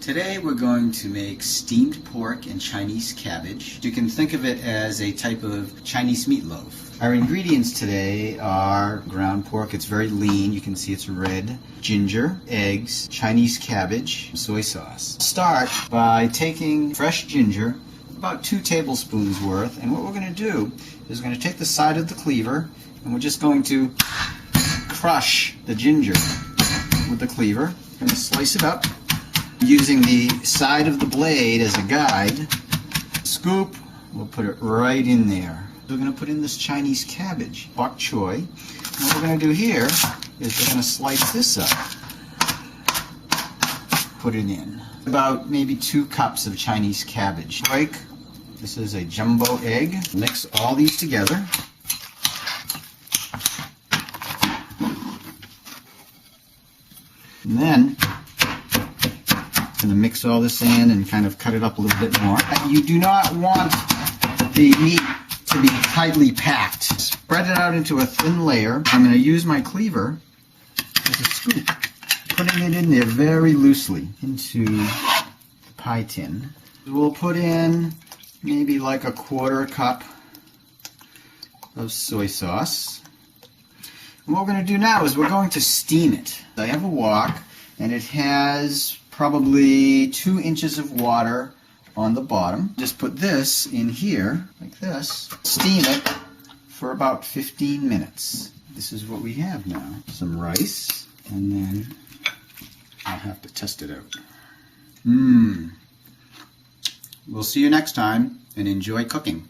Today we're going to make steamed pork and Chinese cabbage. You can think of it as a type of Chinese meatloaf. Our ingredients today are ground pork. It's very lean. You can see it's red. Ginger, eggs, Chinese cabbage, soy sauce. Start by taking fresh ginger, about 2 tablespoons worth, and what we're going to do is we're going to take the side of the cleaver and we're just going to crush the ginger with the cleaver. We're going to slice it up using the side of the blade as a guide. Scoop, we'll put it right in there. We're going to put in this Chinese cabbage, bok choy. And what we're going to do here is we're going to slice this up. Put it in. About maybe 2 cups of Chinese cabbage. Break. This is a jumbo egg. Mix all these together. And then I'm going to mix all this in and kind of cut it up a little bit more. You do not want the meat to be tightly packed. Spread it out into a thin layer. I'm going to use my cleaver as a scoop, putting it in there very loosely into the pie tin. We'll put in maybe like a 1/4 cup of soy sauce. And what we're going to do now is we're going to steam it. I have a wok and it has probably 2 inches of water on the bottom. Just put this in here, like this. Steam it for about 15 minutes. This is what we have now. Some rice, and then I'll have to test it out. We'll see you next time, and enjoy cooking.